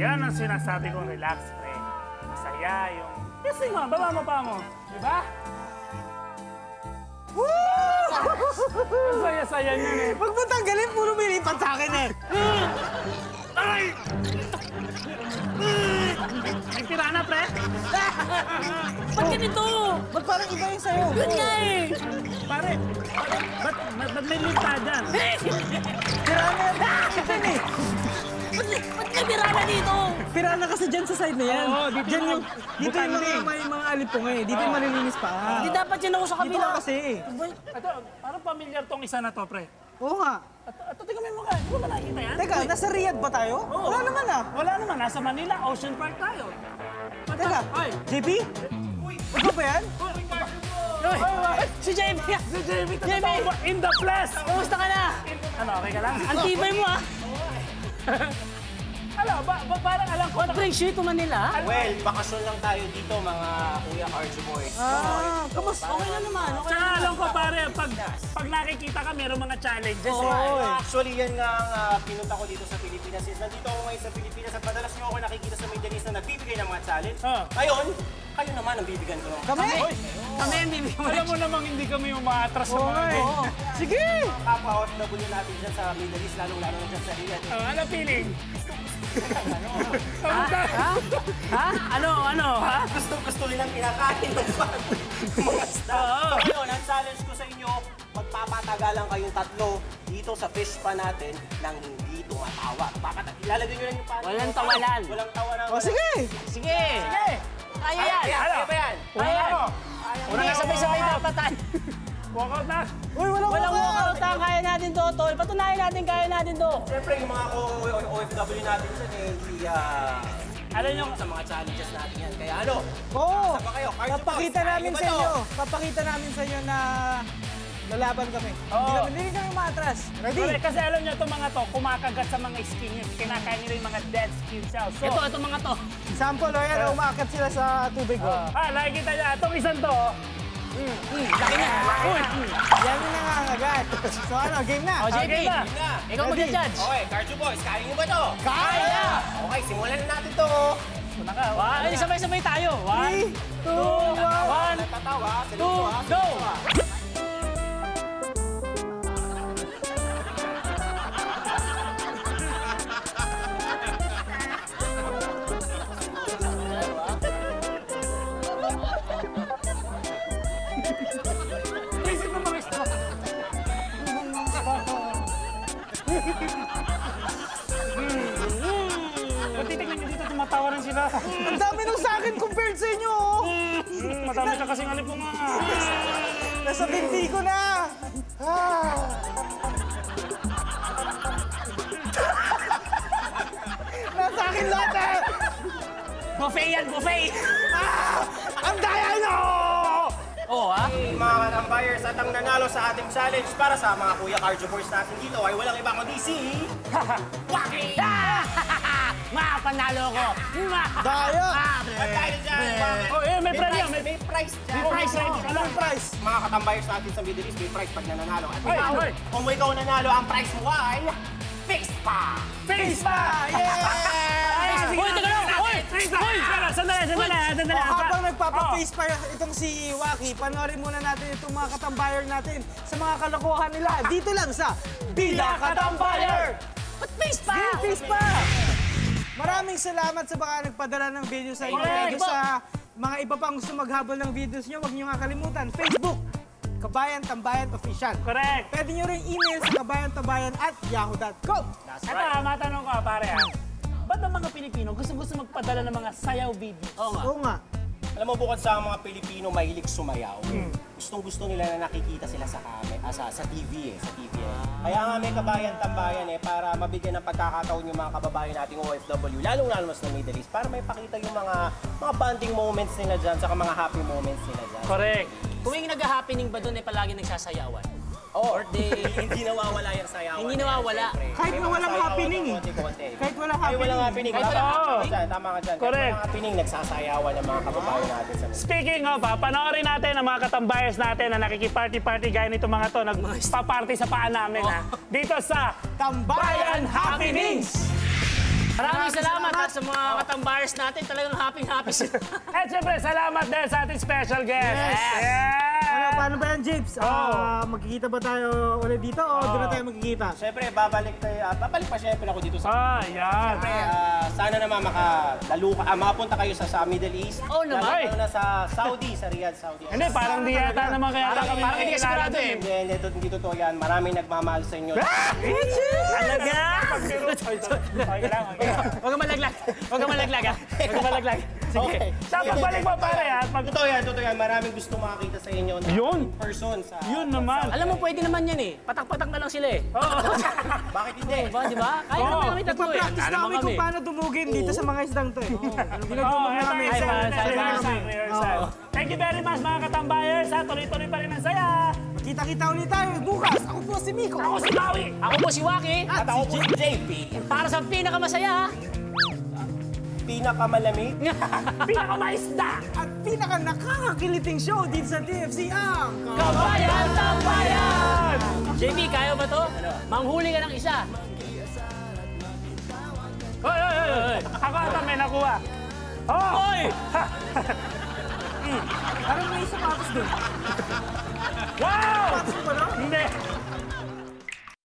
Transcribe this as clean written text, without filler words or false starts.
Yan ang sinasabi kong relax, pre. Masaya yung... Kasi mo, baba mo pa mo. Diba? Ang saya-saya niyan eh. Huwag mo tanggalin, puro milipat sa akin eh. Ay! May pirana, pre? Ba't ganito? Ba't parang iba yung sa'yo? Yun nga eh! Pare, ba't may linta dyan? Pirana yan. Chicken eh. Ba't may pirana dito? Pirana kasi dyan sa side na yan. Oo, dito Dyan yung yung, dito yung mga alipong eh. Dito yung malilinis pa. Hindi dapat yan ako sa Dito kabila. kasi eh. Ito, parang familiar tong isa na to, pre. Oo nga. Ito, tingnan mo yung mukha. Di ba nakikita yan? Teka, nasa Riyadh ba tayo? Oo. Wala naman ah. Wala naman. Nasa Manila, Ocean Park tayo. Teka, Ay! JP? Ikaw ba yan? Si JB! Si JB, JB! in the flesh! Kumusta ka na? Ano, okay ka lang? Ang tibay mo ah! Ano, parang alam ko What brings you to Manila? Well, bakasyon lang tayo dito, mga Kuya Arjo Boys. Kamusta? Okay na naman, okay Tsaka na alam ko pare, pag nakikita ka, mayroong mga challenges Oo, eh. eh. Actually, yan nga ang pinunta ko dito sa Pilipinas. Since nandito ako ngayon sa Pilipinas at madalas nyo ako nakikita sa Middle East na nagbibigay ng mga challenge. Ngayon, kayo naman ang bibigyan ko. Kami? Kami ang bibigyan mo. Alam mo namang hindi kami umaatras sa Oo mga nga eh. ganyan. Sige! Kapwa OFW natin dyan sa Middle East, lalong-lalo na dyan sa Riyadh. Ano feeling? Ha? Ano? Ha? Gusto nilang kinakain ng mga staff. Ngayon, ang challenge ko sa inyo, magpapatagalan kayong tatlo dito sa fish pa natin nang hindi tumatawa. Ilalagay nyo lang yung pan. Walang tawanan. Walang tawanan. O sige! Sige! Kaya yan! Kaya ba yan? Kaya yan! Una na sabay-sabay dapat tayo. Walk out na. Uy, walang walkout na. Kaya natin to, tol. Patunayan natin, kaya natin to. Siyempre, yung mga OFW natin dyan, hindi Alam nyo, sa mga challenges natin yan. Kaya ano? Oo! Saan ba kayo? Arjo Papakita Boys, namin kaya sa nyo ba inyo. to? Papakita namin sa inyo na lalaban kami. Oo. Hindi kami maatras. Ready? correct, kasi alam nyo, itong mga to, kumakagat sa mga skin nyo. Kinakain nyo rin yung mga dead skin cells. So, Ito mga to. Sample, o yan, umaakit sila sa tubig. Oh. nakikita nyo, itong isang to, Laki na. Yan yung nangangagat. So ano, game na? O, JP. Okay na. Ikaw Ready? mag-judge. Okay, Arjo Boys, kaya nyo ba to? Kaya! Okay, simulan na natin to. una ka. Ay, sabay-sabay tayo. 3, 2, 1. Natatawa, Two, go! Isip mo mga isda. Kung titignan nyo dito, tumatawa rin sila. Ang dami nung sa akin compared sa inyo. Oh. Madami ka kasing alipong nga. Nasa binti ko na. Nasa akin lahat eh. Buffet yan, buffet! Ang daya nyo! Oo, ha? Mga katambuyers at ang nanalo sa ating challenge para sa mga Kuya Arjo Boys natin dito ay walang iba kundi si... Waki! Mapanalo ko! Daya! At dahil dyan, Oh, may premyo. may prize dyan. May prize right. Anong price? Mga katambuyers natin sa Middle East, may prize pag nananalo. At Ay, ikaw, ay. kung ikaw nanalo, ang prize mo ay... Fixed pa! Face pa! Yeah! Hoy, taga lang! Hoy! Hoy! Sandali. Habang nagpapa-face pa itong si Waki, panoorin muna natin itong mga katambayer natin sa mga kalokohan nila. Dito lang sa Bida Katambayer! Ba't face pa? Game face pa! Maraming salamat sa mga nagpadala ng video sa inyo. Correct. Thank you sa mga iba pang gusto maghabol ng videos nyo. Huwag nyo nga kalimutan, Facebook, Kabayan Tambayan Official. Correct. Pwede nyo rin email sa kabayantambayan@yahoo.com. Ito, matanong ko, pare. Ba't ang mga Pilipino gusto magpadala ng mga sayaw videos? Oo nga. Oo nga. Alam mo, bukod sa mga Pilipino mahilig sumayaw, gustong-gusto nila na nakikita sila sa TV sa TV. Kaya nga may kabayan-tambayan para mabigyan ng pagkakataon yung mga kababayan nating OFW, lalong-lalo mas na Middle East, para may pakita yung mga bonding moments nila dyan, saka mga happy moments nila dyan. Correct. Tuwing nag-happening ba doon palagi nagsasayawan? Oh, hindi nawawala yung sayawan. Hindi nawawala. Kahit na walang happening eh. Kahit walang happening. Tama ka dyan. Correct. Kahit walang happening, nagsasayawan ng mga kababayan natin sa Middle East. Speaking of, panoorin natin ang mga katambayers natin na nakikiparty-party gaya nito mga to, nagpa-party sa paan namin. Dito sa Tambayan Happenings! Maraming salamat at sa mga katambayers natin. Talagang happy sila. At syempre, salamat din sa ating special guest. Yes! Paano ba yan, Japes? Magkikita ba tayo ulit dito o doon na tayo magkikita? Siyempre, babalik pa siyempre ako dito sa... Yan. Siyempre, sana naman makapunta kayo sa Middle East. Oo naman. Lalo na sa Saudi, sa Riyadh, Saudi. Hindi, parang di yata naman kaya kami Parang hindi ka sigurado eh. Hindi totoo yan. Maraming nagmamahal sa inyo. Talaga? Okay lang. Huwag kang malaglag. Huwag kang malaglag ha. Huwag kang malaglag. Sige. Okay. Sa pagbalik mo, pare, ha? Totoo yan. Maraming gusto makakita sa inyo na Yun. in person. Yun naman. Alam mo, pwede naman yan eh. Patak-patak na lang sila eh. Bakit hindi? Di ba? Kaya naman kami tatlo eh. Nagpa-practice na kami kung paano dumugin dito sa mga isdang to eh. Dinudumog Ito namin. rehearsal. Thank you very much, mga katambayers. Tuloy-tuloy pa rin ang saya. Kita-kita ulit tayo bukas. Ako po si Miko. Ako si Maui. Ako po si Waki. At ako po si JP. Para sa pinakamasaya ha. Pinakamalamig. Pinakamaisda. At pinaka nakakakiliting show dito sa TFC ang Kabayan Tambayan! JP, kaya ba to? Manghuli ka ng isa. Hoy. Ako ata may nakuha. Hoy! Parang may sapatos doon. Wow! Sapatos ko ba no? Hindi.